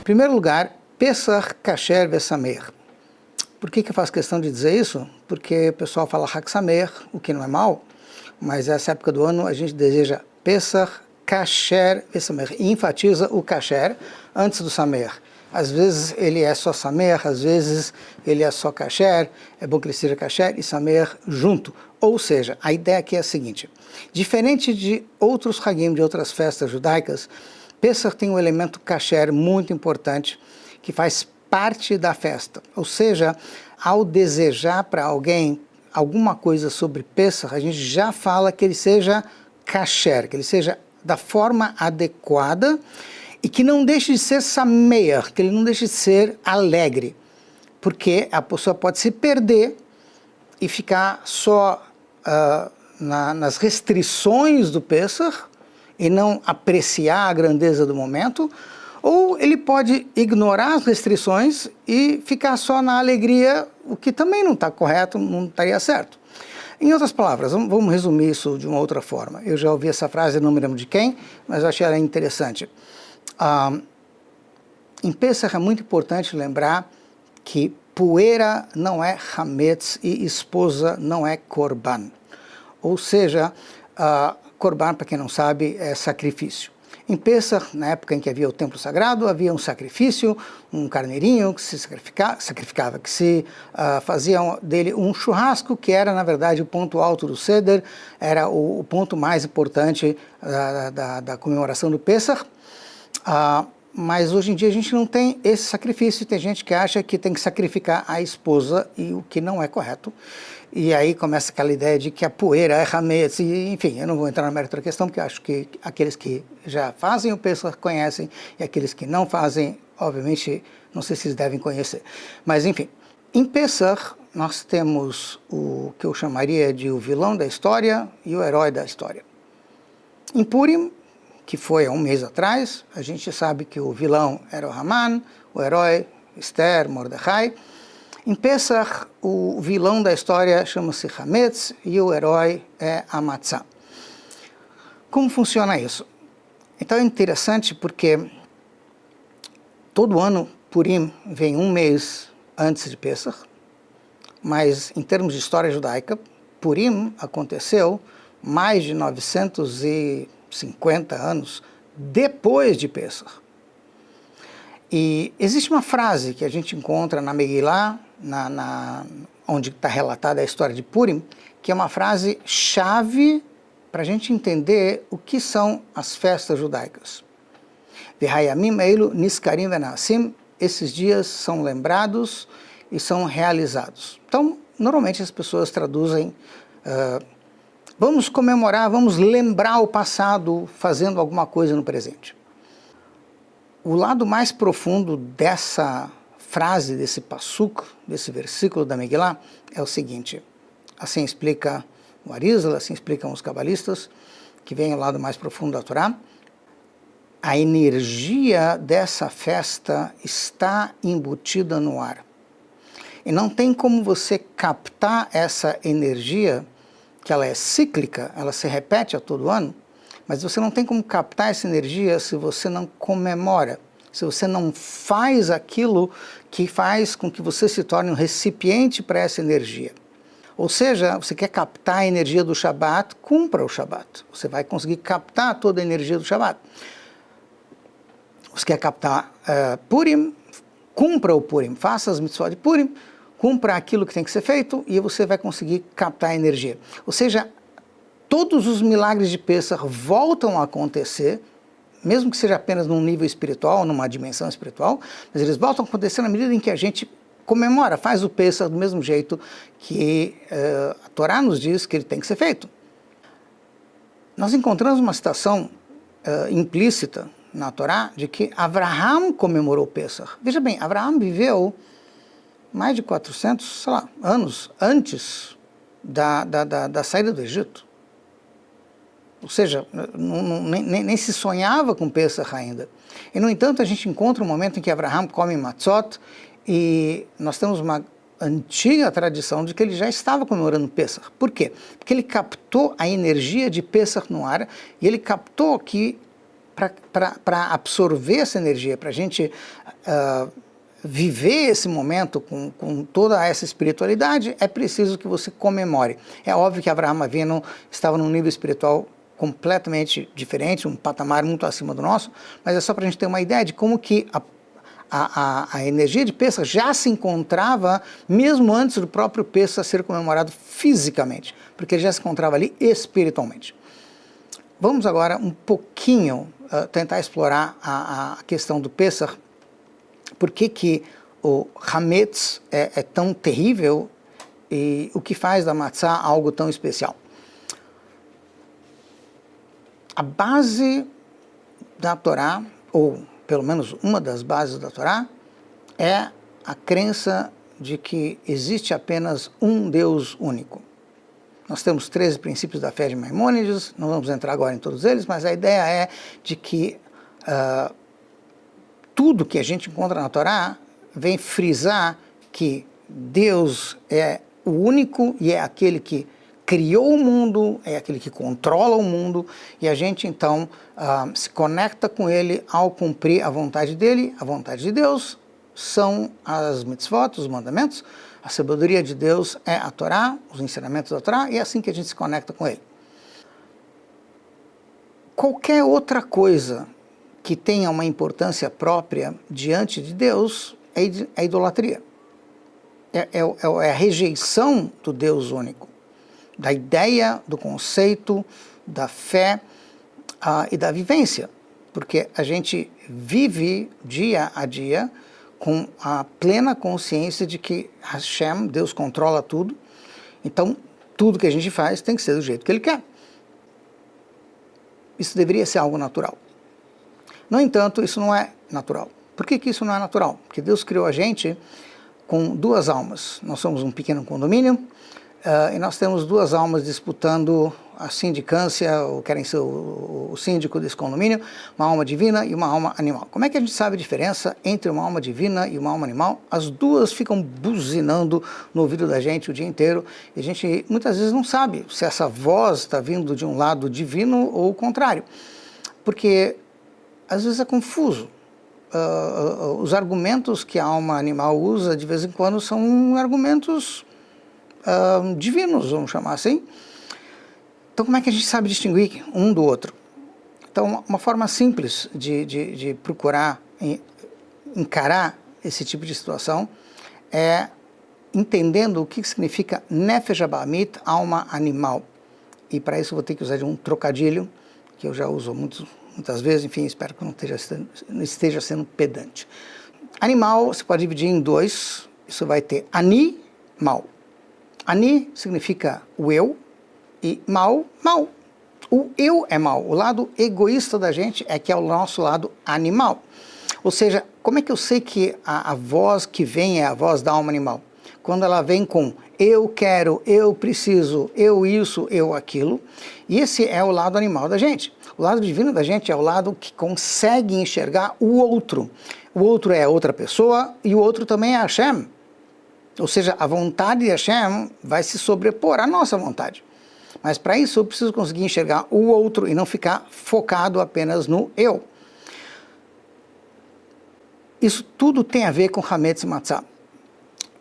Em primeiro lugar, Pesach Kasher Vesameach. Por que eu faço questão de dizer isso? Porque o pessoal fala Hag Sameach, o que não é mal, mas essa época do ano a gente deseja Pesach Kasher Vesameach e enfatiza o Kasher antes do Sameach. Às vezes ele é só Sameach, às vezes ele é só Kasher, é bom que ele seja Kasher e Sameach junto. Ou seja, a ideia aqui é a seguinte: diferente de outros Hagim, de outras festas judaicas, Pesach tem um elemento Kasher muito importante que faz parte da festa. Ou seja, ao desejar para alguém alguma coisa sobre Pesach, a gente já fala que ele seja Kasher, que ele seja da forma adequada e que não deixe de ser Sameach, que ele não deixe de ser alegre, porque a pessoa pode se perder e ficar só nas restrições do Pesach e não apreciar a grandeza do momento, ou ele pode ignorar as restrições e ficar só na alegria, o que também não está correto, não estaria certo. Em outras palavras, vamos resumir isso de uma outra forma. Eu já ouvi essa frase, não me lembro de quem, mas eu achei ela interessante. Em Pesach é muito importante lembrar que poeira não é hametz e esposa não é korban. Ou seja, korban, para quem não sabe, é sacrifício. Em Pesach, na época em que havia o templo sagrado, havia um sacrifício, um carneirinho que se sacrificava, que se fazia dele um churrasco, que era, na verdade, o ponto alto do Seder, era o ponto mais importante da comemoração do Pesach. Mas hoje em dia a gente não tem esse sacrifício, tem gente que acha que tem que sacrificar a esposa, e o que não é correto. E aí começa aquela ideia de que a poeira é hametz, enfim, eu não vou entrar na mérito da questão, porque acho que aqueles que já fazem o Pesach conhecem, e aqueles que não fazem, obviamente, não sei se eles devem conhecer. Mas enfim, em Pesach nós temos o que eu chamaria de o vilão da história e o herói da história. Em Purim, que foi há um mês atrás, a gente sabe que o vilão era o Haman, o herói Esther, Mordecai. Em Pesach, o vilão da história chama-se Hametz e o herói é a Matzah. Como funciona isso? Então é interessante porque todo ano Purim vem um mês antes de Pesach, mas em termos de história judaica, Purim aconteceu mais de 950 anos depois de Pesach. E existe uma frase que a gente encontra na Megillah, onde está relatada a história de Purim, que é uma frase chave para a gente entender o que são as festas judaicas. V'hayamim eilu niskarim venasim, esses dias são lembrados e são realizados. Então, normalmente as pessoas traduzem, vamos comemorar, vamos lembrar o passado fazendo alguma coisa no presente. O lado mais profundo dessa frase, desse passuk, desse versículo da Megillah, é o seguinte: assim explica o Arizal, assim explicam os cabalistas, que vem ao lado mais profundo da Torá. A energia dessa festa está embutida no ar. E não tem como você captar essa energia, que ela é cíclica, ela se repete a todo ano, mas você não tem como captar essa energia se você não comemora, se você não faz aquilo que faz com que você se torne um recipiente para essa energia. Ou seja, você quer captar a energia do Shabat, cumpra o Shabat. Você vai conseguir captar toda a energia do Shabat. Você quer captar Purim, cumpra o Purim, faça as mitzvot de Purim, cumpra aquilo que tem que ser feito e você vai conseguir captar a energia. Ou seja, todos os milagres de Pesach voltam a acontecer, mesmo que seja apenas num nível espiritual, numa dimensão espiritual, mas eles voltam a acontecer na medida em que a gente comemora, faz o Pesach do mesmo jeito que a Torá nos diz que ele tem que ser feito. Nós encontramos uma citação implícita na Torá de que Avraham comemorou o Pesach. Veja bem, Avraham viveu mais de 400, anos antes da saída do Egito. Ou seja, nem se sonhava com Pesach ainda. E, no entanto, a gente encontra um momento em que Avraham come matzot e nós temos uma antiga tradição de que ele já estava comemorando Pesach. Por quê? Porque ele captou a energia de Pesach no ar e ele captou que para absorver essa energia, para a gente viver esse momento com toda essa espiritualidade, é preciso que você comemore. É óbvio que Avraham Avinu estava num nível espiritual completamente diferente, um patamar muito acima do nosso, mas é só para a gente ter uma ideia de como que a energia de Pesach já se encontrava mesmo antes do próprio Pesach ser comemorado fisicamente, porque ele já se encontrava ali espiritualmente. Vamos agora um pouquinho tentar explorar a questão do Pesach, por que o Hametz é tão terrível e o que faz da matzá algo tão especial. A base da Torá, ou pelo menos uma das bases da Torá, é a crença de que existe apenas um Deus único. Nós temos 13 princípios da fé de Maimônides, não vamos entrar agora em todos eles, mas a ideia é de que tudo que a gente encontra na Torá vem frisar que Deus é o único e é aquele que criou o mundo, é aquele que controla o mundo, e a gente então se conecta com ele ao cumprir a vontade dele. A vontade de Deus são as mitzvot, os mandamentos. A sabedoria de Deus é a Torá, os ensinamentos da Torá, e é assim que a gente se conecta com ele. Qualquer outra coisa que tenha uma importância própria diante de Deus é idolatria. É a rejeição do Deus único, da ideia, do conceito, da fé e da vivência. Porque a gente vive dia a dia com a plena consciência de que Hashem, Deus, controla tudo. Então, tudo que a gente faz tem que ser do jeito que Ele quer. Isso deveria ser algo natural. No entanto, isso não é natural. Por que isso não é natural? Porque Deus criou a gente com duas almas. Nós somos um pequeno condomínio e nós temos duas almas disputando a sindicância, ou querem ser o síndico desse condomínio, uma alma divina e uma alma animal. Como é que a gente sabe a diferença entre uma alma divina e uma alma animal? As duas ficam buzinando no ouvido da gente o dia inteiro e a gente muitas vezes não sabe se essa voz está vindo de um lado divino ou o contrário, porque às vezes é confuso. Os argumentos que a alma animal usa de vez em quando são argumentos divinos, vamos chamar assim. Então, como é que a gente sabe distinguir um do outro? Então, uma forma simples de procurar encarar esse tipo de situação é entendendo o que significa Nefesh Abamit, alma animal. E para isso eu vou ter que usar de um trocadilho, que eu já uso muitas vezes, enfim, espero que não esteja sendo pedante. Animal você pode dividir em dois, isso vai ter Ani, mal. Ani significa o eu, e mal. O eu é mal, o lado egoísta da gente é que é o nosso lado animal. Ou seja, como é que eu sei que a voz que vem é a voz da alma animal? Quando ela vem com eu quero, eu preciso, eu isso, eu aquilo, e esse é o lado animal da gente. O lado divino da gente é o lado que consegue enxergar o outro. O outro é outra pessoa e o outro também é Hashem. Ou seja, a vontade de Hashem vai se sobrepor à nossa vontade. Mas para isso eu preciso conseguir enxergar o outro e não ficar focado apenas no eu. Isso tudo tem a ver com Hametz e Matzah.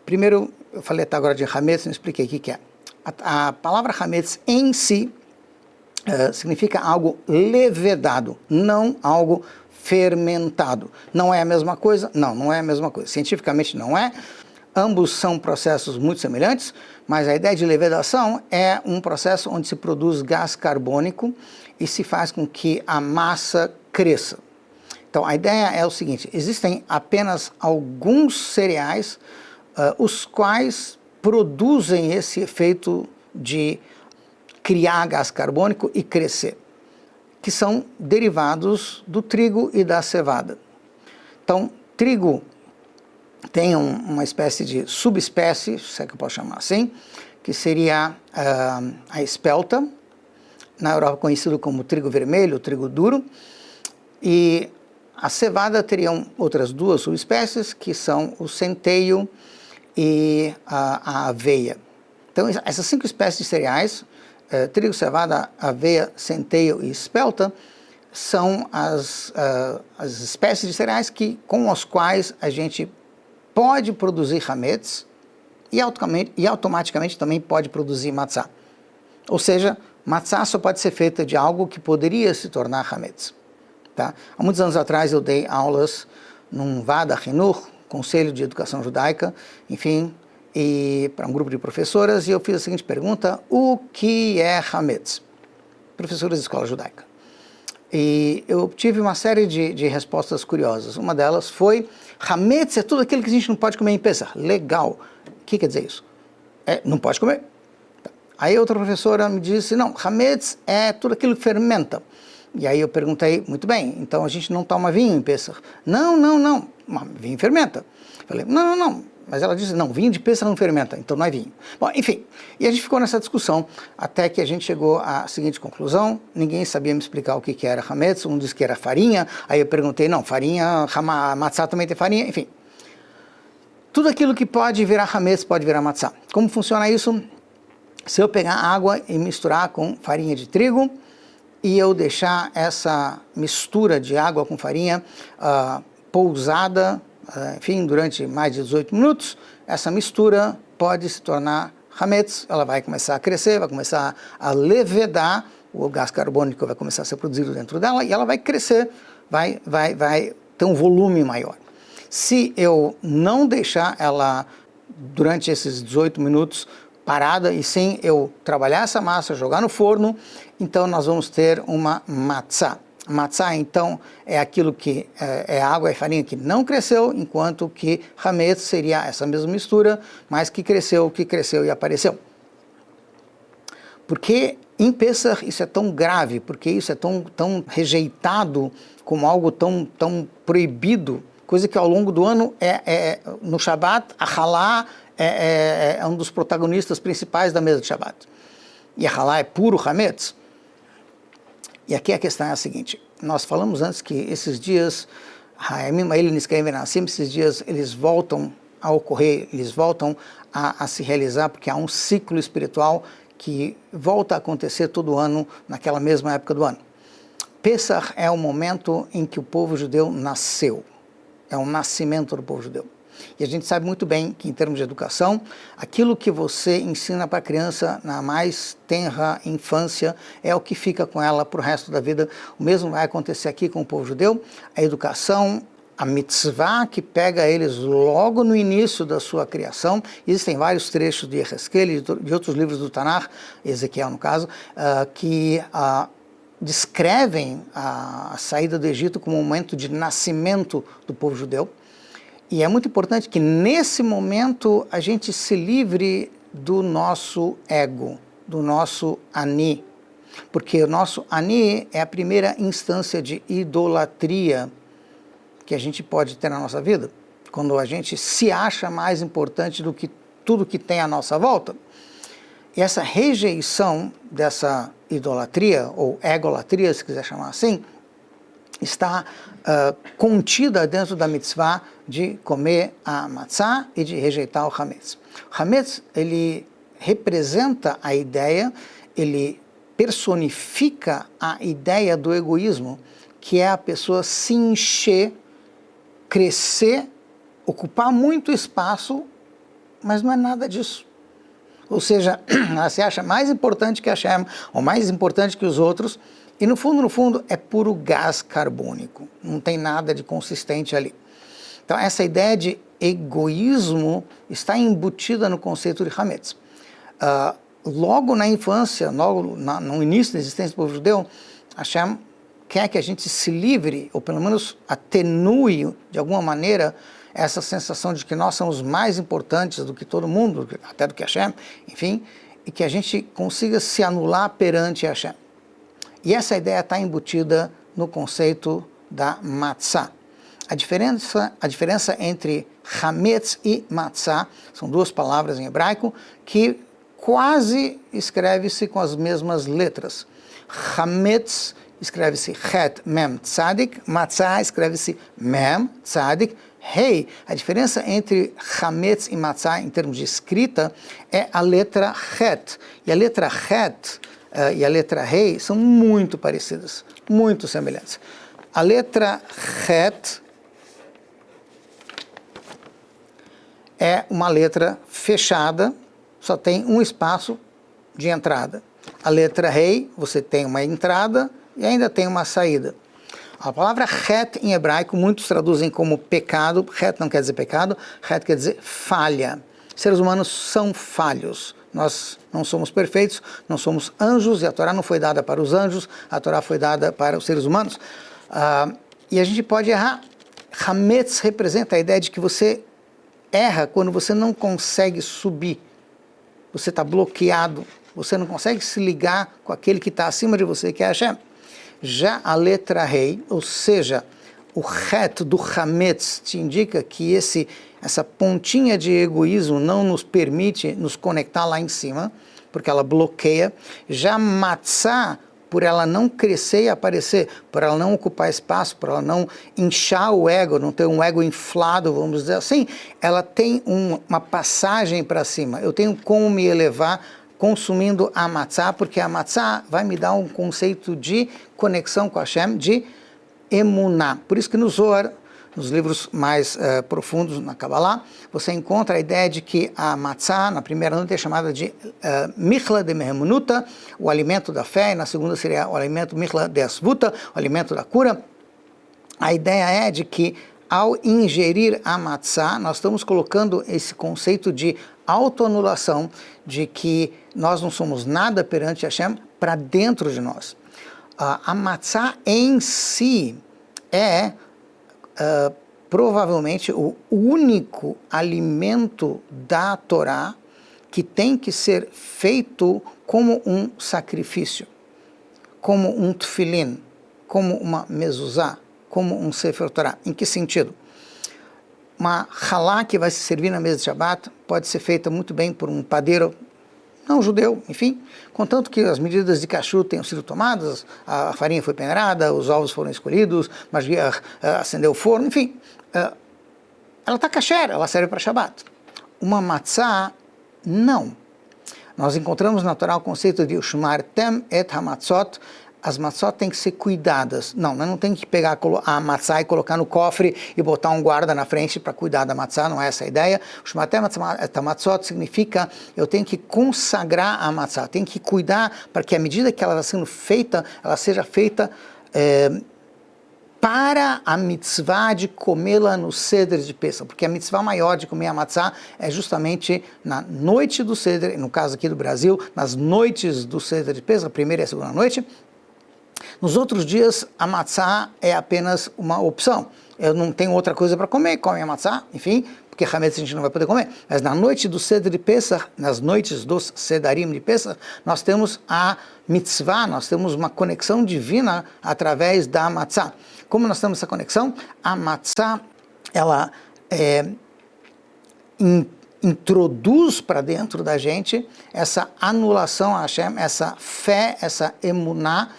Primeiro, eu falei até agora de Hametz, não expliquei o que é. A palavra Hametz em si significa algo levedado, não algo fermentado. Não é a mesma coisa? Não é a mesma coisa. Cientificamente não é. Ambos são processos muito semelhantes, mas a ideia de levedação é um processo onde se produz gás carbônico e se faz com que a massa cresça. Então, a ideia é o seguinte: existem apenas alguns cereais os quais produzem esse efeito de criar gás carbônico e crescer, que são derivados do trigo e da cevada. Então, trigo tem uma espécie de subespécie, se é que eu posso chamar assim, que seria a espelta, na Europa conhecido como trigo vermelho, trigo duro, e a cevada teriam outras duas subespécies, que são o centeio e a aveia. Então, essas 5 espécies de cereais, trigo, cevada, aveia, centeio e espelta, são as espécies de cereais com as quais a gente pode produzir hametz e automaticamente também pode produzir matzá. Ou seja, matzá só pode ser feita de algo que poderia se tornar hametz. Tá? Há muitos anos atrás eu dei aulas num Vada Hinur, Conselho de Educação Judaica, enfim, e para um grupo de professoras, e eu fiz a seguinte pergunta: o que é hametz? Professoras de escola judaica. E eu tive uma série de respostas curiosas. Uma delas foi: hametz é tudo aquilo que a gente não pode comer em Pesach. Legal. O que quer dizer isso? Não pode comer. Aí outra professora me disse: não, hametz é tudo aquilo que fermenta. E aí eu perguntei: muito bem, então a gente não toma vinho em Pesach? Não, vinho fermenta. Falei: não. Mas ela disse: não, vinho de Pesach não fermenta, então não é vinho. Bom, enfim, e a gente ficou nessa discussão até que a gente chegou à seguinte conclusão: ninguém sabia me explicar o que era hametz, um disse que era farinha, aí eu perguntei: não, farinha, matzá também tem farinha, enfim. Tudo aquilo que pode virar hametz pode virar matzá. Como funciona isso? Se eu pegar água e misturar com farinha de trigo, e eu deixar essa mistura de água com farinha pousada, enfim, durante mais de 18 minutos, essa mistura pode se tornar hametz, ela vai começar a crescer, vai começar a levedar, o gás carbônico vai começar a ser produzido dentro dela e ela vai crescer, vai ter um volume maior. Se eu não deixar ela durante esses 18 minutos parada e sem eu trabalhar essa massa, jogar no forno, então nós vamos ter uma matzá. Matzá, então, é aquilo que é água e farinha que não cresceu, enquanto que hametz seria essa mesma mistura, mas que cresceu e apareceu. Por que em Pesach isso é tão grave? Porque isso é tão rejeitado como algo tão proibido? Coisa que ao longo do ano, no Shabat, a halá é um dos protagonistas principais da mesa de Shabat. E a halá é puro hametz. E aqui a questão é a seguinte: nós falamos antes que esses dias, esses dias eles voltam a ocorrer, eles voltam a se realizar, porque há um ciclo espiritual que volta a acontecer todo ano, naquela mesma época do ano. Pesach é o momento em que o povo judeu nasceu, é o nascimento do povo judeu. E a gente sabe muito bem que, em termos de educação, aquilo que você ensina para a criança na mais tenra infância é o que fica com ela para o resto da vida. O mesmo vai acontecer aqui com o povo judeu. A educação, a mitzvah que pega eles logo no início da sua criação. Existem vários trechos de Yehezkel e de outros livros do Tanakh, Ezequiel no caso, que descrevem a saída do Egito como um momento de nascimento do povo judeu. E é muito importante que nesse momento a gente se livre do nosso ego, do nosso ani, porque o nosso ani é a primeira instância de idolatria que a gente pode ter na nossa vida, quando a gente se acha mais importante do que tudo que tem à nossa volta. E essa rejeição dessa idolatria, ou egolatria, se quiser chamar assim, está contida dentro da mitzvah de comer a matzá e de rejeitar o hametz. O hametz, ele representa a ideia, ele personifica a ideia do egoísmo, que é a pessoa se encher, crescer, ocupar muito espaço, mas não é nada disso. Ou seja, ela se acha mais importante que Hashem, ou mais importante que os outros, e no fundo, é puro gás carbônico, não tem nada de consistente ali. Então, essa ideia de egoísmo está embutida no conceito de hametz. Logo na infância, logo no início da existência do povo judeu, Hashem quer que a gente se livre, ou pelo menos atenue de alguma maneira essa sensação de que nós somos mais importantes do que todo mundo, até do que Hashem, enfim, e que a gente consiga se anular perante Hashem. E essa ideia está embutida no conceito da matzá. A diferença entre hametz e matzá são duas palavras em hebraico que quase escreve-se com as mesmas letras. Hametz escreve-se het mem tzadik, matzá escreve-se mem tzadik rei. A diferença entre hametz e matzá em termos de escrita é a letra het. E a letra het e a letra rei são muito parecidas. muito semelhantes. A letra Het é uma letra fechada, só tem um espaço de entrada. A letra Rei, você tem uma entrada e ainda tem uma saída. A palavra Het em hebraico, muitos traduzem como pecado. Het não quer dizer pecado, Het quer dizer falha. Seres humanos são falhos. Nós não somos perfeitos, não somos anjos, e a Torá não foi dada para os anjos, a Torá foi dada para os seres humanos. E a gente pode errar. Hametz representa a ideia de que você erra quando você não consegue subir. Você está bloqueado, você não consegue se ligar com aquele que está acima de você, que é Hashem. Já a letra Rei, ou seja, o Het do Hametz, te indica que essa pontinha de egoísmo não nos permite nos conectar lá em cima, porque ela bloqueia. Já Matzah, por ela não crescer e aparecer, por ela não ocupar espaço, por ela não inchar o ego, não ter um ego inflado, vamos dizer assim, ela tem uma passagem para cima. Eu tenho como me elevar consumindo a matzah, porque a matzah vai me dar um conceito de conexão com Hashem, de emuná. Por isso que no Zohar, nos livros mais profundos, na Kabbalah, você encontra a ideia de que a matzah, na primeira noite, é chamada de michla de mehemunuta, o alimento da fé, e na segunda seria o alimento michla de asvuta, o alimento da cura. A ideia é de que, ao ingerir a matzah, nós estamos colocando esse conceito de autoanulação, de que nós não somos nada perante Hashem, para dentro de nós. A matzah em si é provavelmente o único alimento da Torá que tem que ser feito como um sacrifício, como um tefilin, como uma mezuzá, como um sefer Torá. Em que sentido? Uma halá que vai se servir na mesa de Shabbat pode ser feita muito bem por um padeiro não judeu, enfim, contanto que as medidas de kashrut tenham sido tomadas, a farinha foi peneirada, os ovos foram escolhidos, Mashiach acendeu o forno, enfim, ela está kasher, ela serve para Shabbat. Uma matzah, não. Nós encontramos na Torá o conceito de Ushmartem et hamatzot. As matzot têm que ser cuidadas. Não tem que pegar a matzah e colocar no cofre e botar um guarda na frente para cuidar da matzah, não é essa a ideia. O Shmatem matzot significa eu tenho que consagrar a matzah, tenho que cuidar para que à medida que ela está sendo feita, ela seja feita para a mitzvah de comê-la no Seder de Pesach, porque a mitzvah maior de comer a matzah é justamente na noite do Seder, no caso aqui do Brasil, nas noites do Seder de Pesach, a primeira e a segunda noite. Nos outros dias, a matzah é apenas uma opção. Eu não tenho outra coisa para comer, come a matzah, enfim, porque hametz a gente não vai poder comer. Mas na noite do Seder de Pesach, nas noites dos Sedarim de Pesach, nós temos a mitzvah, nós temos uma conexão divina através da matzah. Como nós temos essa conexão? A matzah, ela introduz para dentro da gente essa anulação a Hashem, essa fé, essa emuná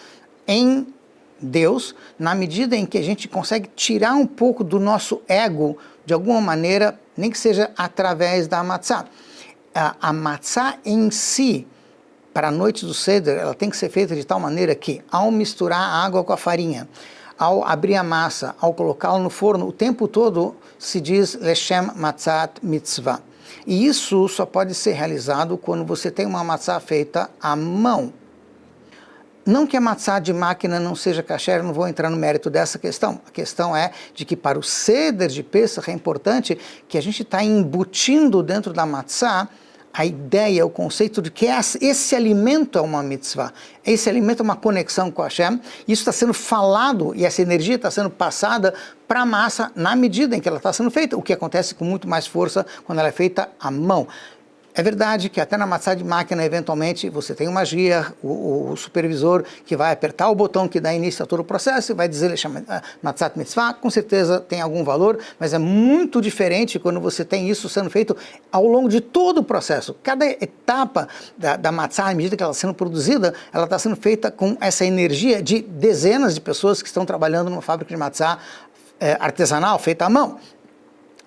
em Deus, na medida em que a gente consegue tirar um pouco do nosso ego, de alguma maneira, nem que seja através da matzah. A matzah em si, para a noite do Seder, ela tem que ser feita de tal maneira que, ao misturar a água com a farinha, ao abrir a massa, ao colocá-la no forno, o tempo todo se diz Leshem Matzat Mitzvah. E isso só pode ser realizado quando você tem uma matzah feita à mão. Não que a matzah de máquina não seja kasher, não vou entrar no mérito dessa questão. A questão é de que para o Seder de Pesach é importante que a gente está embutindo dentro da matzah a ideia, o conceito de que esse alimento é uma mitzvah, esse alimento é uma conexão com Hashem, isso está sendo falado e essa energia está sendo passada para a massa na medida em que ela está sendo feita, o que acontece com muito mais força quando ela é feita à mão. É verdade que até na matzah de máquina, eventualmente, você tem uma guia, o supervisor que vai apertar o botão que dá início a todo o processo e vai dizer matzat mitzvah, com certeza tem algum valor, mas é muito diferente quando você tem isso sendo feito ao longo de todo o processo. Cada etapa da matzah, à medida que ela está sendo produzida, ela está sendo feita com essa energia de dezenas de pessoas que estão trabalhando numa fábrica de matzah artesanal, feita à mão.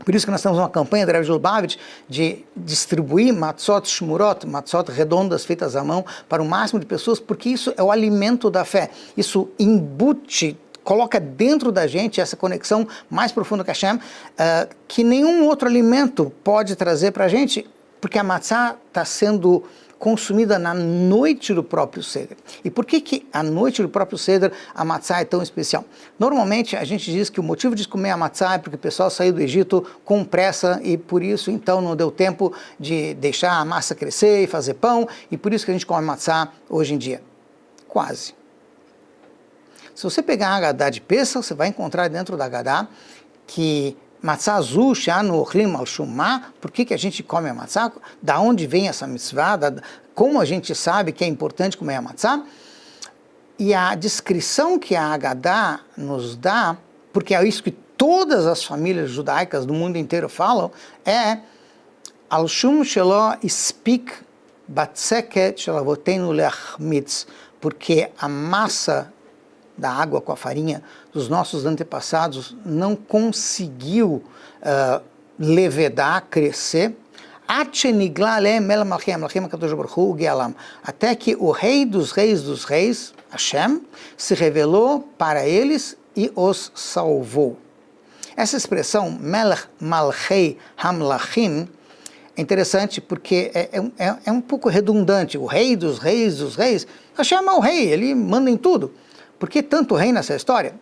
Por isso que nós temos uma campanha da Rav Lubavitch de distribuir matzot shmurot, matzot redondas feitas à mão, para o máximo de pessoas, porque isso é o alimento da fé. Isso embute, coloca dentro da gente essa conexão mais profunda com Hashem, que nenhum outro alimento pode trazer para a gente, porque a matzah está sendo consumida na noite do próprio Seder. E por que a noite do próprio Seder a matzah é tão especial? Normalmente a gente diz que o motivo de comer a matzah é porque o pessoal saiu do Egito com pressa e por isso então não deu tempo de deixar a massa crescer e fazer pão, e por isso que a gente come matzah hoje em dia. Quase. Se você pegar a Haggadah de Pesach, você vai encontrar dentro da Haggadah que matzah azul, she'anu ochlim al shumah, por que a gente come a matzah? Da onde vem essa mitzvah? Como a gente sabe que é importante comer a matzah? E a descrição que a Haggadah nos dá, porque é isso que todas as famílias judaicas do mundo inteiro falam, é al shum shelo ispik batseket shel avotenu leachmitz, porque a massa da água com a farinha dos nossos antepassados não conseguiu levedar, crescer, até que o rei dos reis, Hashem, se revelou para eles e os salvou. Essa expressão, Melech Malchei Hamlachim, é interessante porque é um pouco redundante. O rei dos reis, Hashem é o rei, ele manda em tudo. Por que tanto rei nessa história?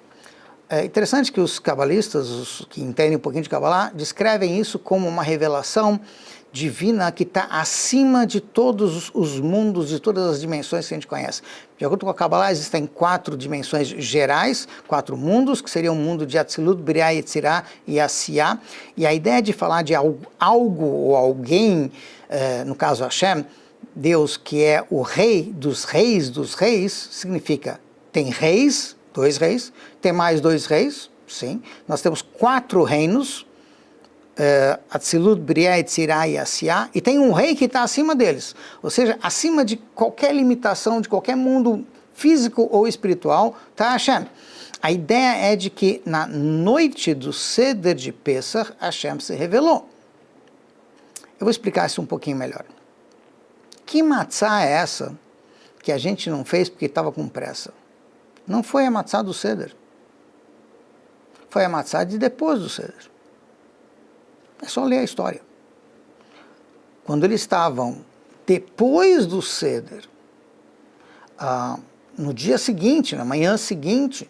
É interessante que os cabalistas, os que entendem um pouquinho de Kabbalah, descrevem isso como uma revelação divina que está acima de todos os mundos, de todas as dimensões que a gente conhece. De acordo com a Kabbalah, existem 4 dimensões gerais, 4 mundos, que seriam o mundo de Atzilut, Briah, Yetzirah e Asiyah. E a ideia de falar de algo ou alguém, no caso Hashem, Deus que é o rei dos reis, significa tem reis, 2 reis, tem mais 2 reis, sim. Nós temos 4 reinos, Atzilut, Briah, Yetzirah e Asiyah, e tem um rei que está acima deles, ou seja, acima de qualquer limitação, de qualquer mundo físico ou espiritual, está Hashem. A ideia é de que na noite do Seder de Pesach, Hashem se revelou. Eu vou explicar isso um pouquinho melhor. Que matzah é essa que a gente não fez porque estava com pressa? Não foi a matzah do Seder. Foi a matzah de depois do Seder. É só ler a história. Quando eles estavam depois do Seder, no dia seguinte, na manhã seguinte,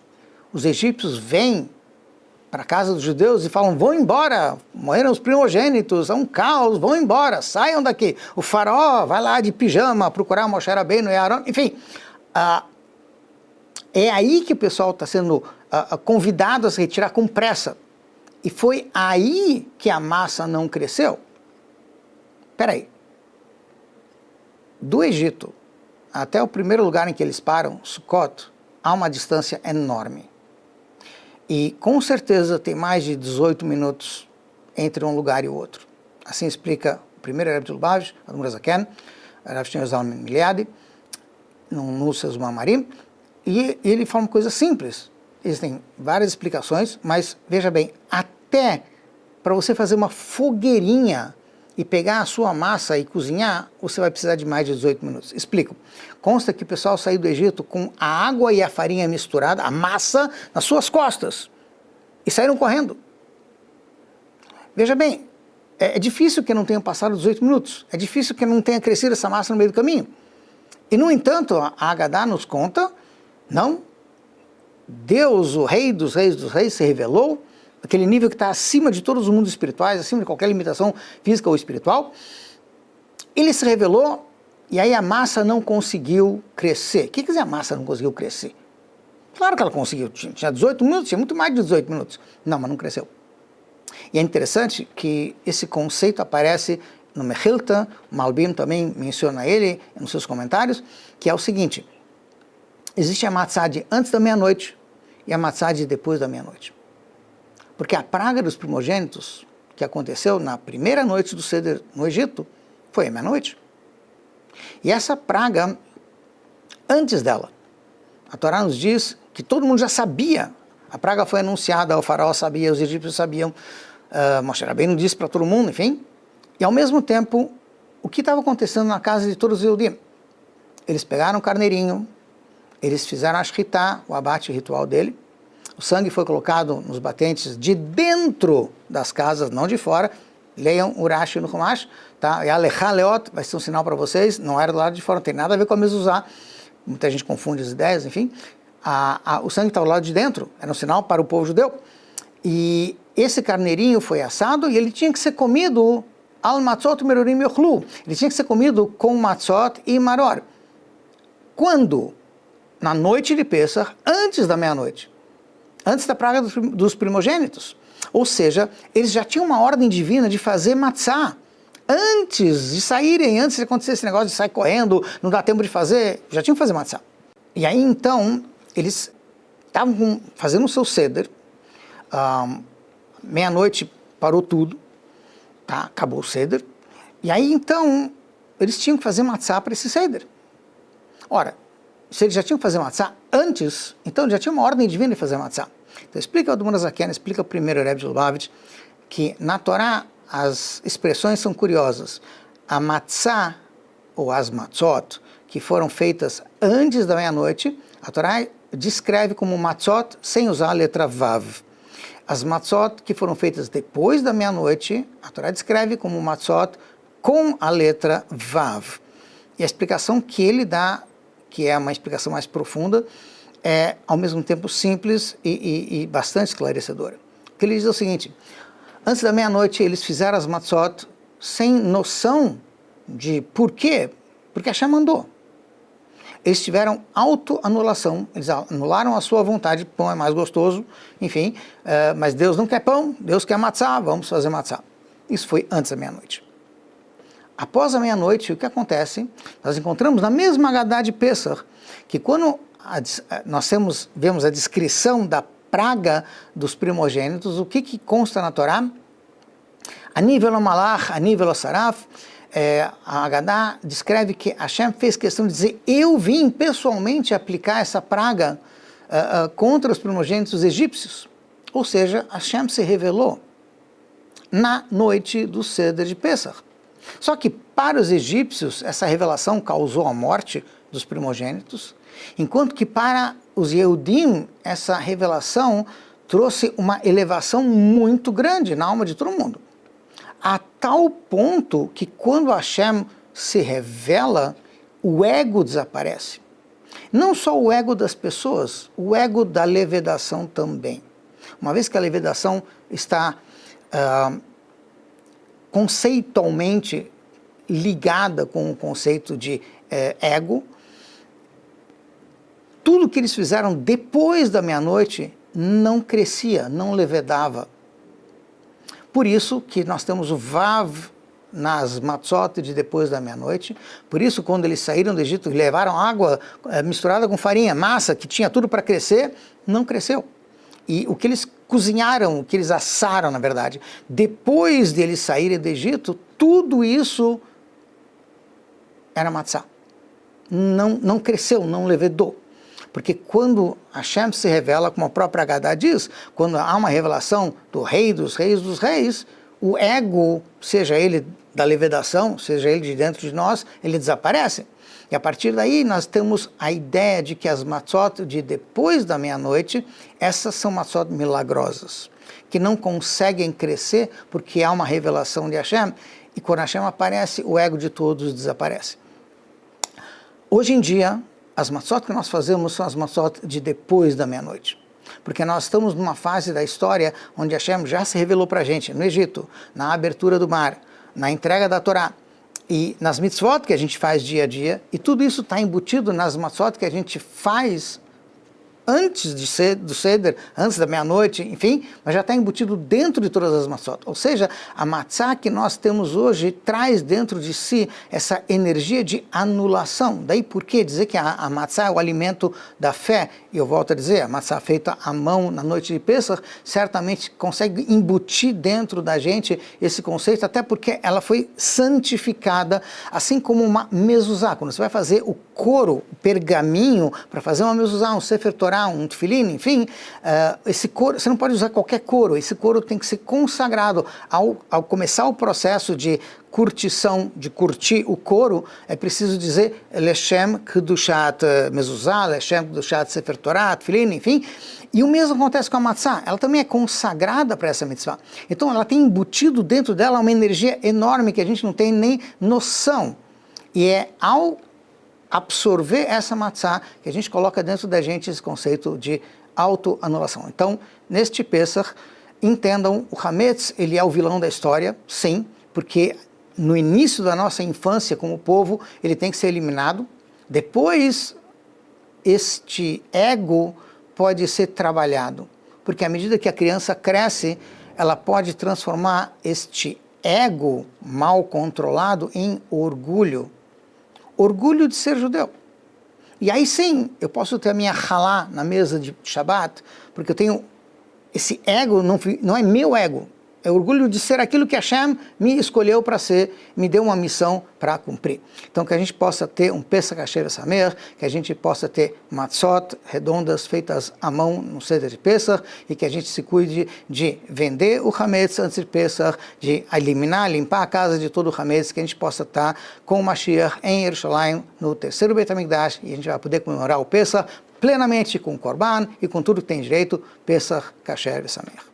os egípcios vêm para a casa dos judeus e falam, vão embora, morreram os primogênitos, é um caos, vão embora, saiam daqui. O faraó vai lá de pijama procurar Moshe Rabbeinu e Aaron, enfim. É aí que o pessoal está sendo convidado a se retirar com pressa. E foi aí que a massa não cresceu. Espera aí. Do Egito até o primeiro lugar em que eles param, Sukkot, há uma distância enorme. E com certeza tem mais de 18 minutos entre um lugar e o outro. Assim explica o primeiro Rav Lubavitch, Admor Zaken, Rav Shneur Zalman Miliadi, no Nusas Mamarim. E ele fala uma coisa simples. Existem várias explicações, mas veja bem, até para você fazer uma fogueirinha e pegar a sua massa e cozinhar, você vai precisar de mais de 18 minutos. Explico. Consta que o pessoal saiu do Egito com a água e a farinha misturada, a massa, nas suas costas. E saíram correndo. Veja bem, é difícil que não tenham passado 18 minutos. É difícil que não tenha crescido essa massa no meio do caminho. E, no entanto, a Haggadah nos conta, não, Deus, o rei dos reis, se revelou, aquele nível que está acima de todos os mundos espirituais, acima de qualquer limitação física ou espiritual. Ele se revelou e aí a massa não conseguiu crescer. O que quer dizer a massa não conseguiu crescer? Claro que ela conseguiu, tinha 18 minutos, tinha muito mais de 18 minutos. Não, mas não cresceu. E é interessante que esse conceito aparece no Mechilta, o Malbim também menciona ele nos seus comentários, que é o seguinte: existe a matzah de antes da meia-noite e a matzah de depois da meia-noite. Porque a praga dos primogênitos, que aconteceu na primeira noite do Seder no Egito, foi à meia-noite. E essa praga, antes dela, a Torá nos diz que todo mundo já sabia. A praga foi anunciada, o faraó sabia, os egípcios sabiam. Moshe Rabbeinu disse para todo mundo, enfim. E ao mesmo tempo, o que estava acontecendo na casa de todos os Yehudim? Eles pegaram o carneirinho, eles fizeram a shritá, o abate ritual dele, o sangue foi colocado nos batentes de dentro das casas, não de fora. Leiam o Rashi no Chumash, tá? E Alecha Leot vai ser um sinal para vocês, não era do lado de fora, não tem nada a ver com a mezuzá. Muita gente confunde as ideias, enfim. O sangue estava do lado de dentro, era um sinal para o povo judeu. E esse carneirinho foi assado e ele tinha que ser comido al matzot merurim yochlu. Ele tinha que ser comido com matzot e maror. Quando? Na noite de Pesach, antes da meia-noite. Antes da praga dos primogênitos. Ou seja, eles já tinham uma ordem divina de fazer matzá. Antes de saírem, antes de acontecer esse negócio de sair correndo, não dá tempo de fazer, já tinham que fazer matzá. E aí então, eles estavam fazendo o seu seder, meia-noite parou tudo, tá? Acabou o seder, e aí então, eles tinham que fazer matzá para esse seder. Ora, se eles já tinham que fazer matzá antes, então já tinha uma ordem divina de fazer matzá. Então explica o Admor Zaken, explica o primeiro Rebbe de Lubavitch, que na Torá as expressões são curiosas. A matzá, ou as matzot, que foram feitas antes da meia-noite, a Torá descreve como matzot sem usar a letra vav. As matzot que foram feitas depois da meia-noite, a Torá descreve como matzot com a letra vav. E a explicação que ele dá, que é uma explicação mais profunda, é ao mesmo tempo simples e bastante esclarecedora. O que ele diz é o seguinte: antes da meia-noite eles fizeram as matzot sem noção de por quê, porque Hashem mandou. Eles tiveram autoanulação, eles anularam a sua vontade, pão é mais gostoso, enfim, mas Deus não quer pão, Deus quer matzá, vamos fazer matzá. Isso foi antes da meia-noite. Após a meia-noite, o que acontece? Nós encontramos na mesma Haggadah de Pesach, que quando nós vemos a descrição da praga dos primogênitos, o que consta na Torá? Ani velo malach, ani velo saraf. A Haggadah descreve que Hashem fez questão de dizer: eu vim pessoalmente aplicar essa praga contra os primogênitos egípcios. Ou seja, Hashem se revelou na noite do Seder de Pesach. Só que para os egípcios essa revelação causou a morte dos primogênitos, enquanto que para os Yehudim essa revelação trouxe uma elevação muito grande na alma de todo mundo. A tal ponto que quando Hashem se revela, o ego desaparece. Não só o ego das pessoas, o ego da levedação também. Uma vez que a levedação está conceitualmente ligada com o conceito de ego, tudo que eles fizeram depois da meia-noite não crescia, não levedava. Por isso que nós temos o Vav nas matzot de depois da meia-noite. Por isso, quando eles saíram do Egito e levaram água misturada com farinha, massa, que tinha tudo para crescer, não cresceu. E o que eles cozinharam, o que eles assaram, na verdade, depois de eles saírem do Egito, tudo isso era matzá. Não cresceu, não levedou. Porque quando Hashem se revela, como a própria Haggadah diz, quando há uma revelação do Rei dos Reis, o ego, seja ele da levedação, seja ele de dentro de nós, ele desaparece. E a partir daí nós temos a ideia de que as matzot de depois da meia-noite, essas são matzot milagrosas, que não conseguem crescer porque há uma revelação de Hashem, e quando Hashem aparece, o ego de todos desaparece. Hoje em dia, as matzot que nós fazemos são as matzot de depois da meia-noite. Porque nós estamos numa fase da história onde Hashem já se revelou para a gente, no Egito, na abertura do mar, na entrega da Torá, e nas mitzvot que a gente faz dia a dia, e tudo isso está embutido nas matzot que a gente faz antes do Seder, antes da meia-noite, enfim, mas já está embutido dentro de todas as matzot. Ou seja, a matzá que nós temos hoje traz dentro de si essa energia de anulação. Daí por que dizer que a matzá é o alimento da fé? E eu volto a dizer, a matzá feita à mão na noite de Pesach certamente consegue embutir dentro da gente esse conceito, até porque ela foi santificada, assim como uma mezuzá. Quando você vai fazer o couro, o pergaminho, para fazer uma mezuzá, um Sefer Torah, Torá, um tefilim, enfim, esse couro, você não pode usar qualquer couro, esse couro tem que ser consagrado. Ao começar o processo de curtição, de curtir o couro, é preciso dizer Leshem Kedushat Mezuzah, Leshem Kedushat Sefer Torah, tefilim, enfim. E o mesmo acontece com a matzá, ela também é consagrada para essa mitzvah. Então ela tem embutido dentro dela uma energia enorme que a gente não tem nem noção. E é ao absorver essa matzá que a gente coloca dentro da gente esse conceito de autoanulação. Então, neste Pesach, entendam, o Hametz, ele é o vilão da história, sim, porque no início da nossa infância como povo, ele tem que ser eliminado. Depois, este ego pode ser trabalhado, porque à medida que a criança cresce, ela pode transformar este ego mal controlado em orgulho de ser judeu. E aí sim, eu posso ter a minha halá na mesa de Shabbat, porque eu tenho esse ego, não é meu ego, é orgulho de ser aquilo que Hashem me escolheu para ser, me deu uma missão para cumprir. Então que a gente possa ter um Pesach Kasher Samer, que a gente possa ter matzot redondas feitas à mão no Seder de Pesach, e que a gente se cuide de vender o Hametz antes de Pesach, de eliminar, limpar a casa de todo o Hametz, que a gente possa estar com o Mashiach em Yerushalayim, no terceiro Beit HaMikdash, e a gente vai poder comemorar o Pesach plenamente com o Korban e com tudo que tem direito, Pesach Kasher Samer.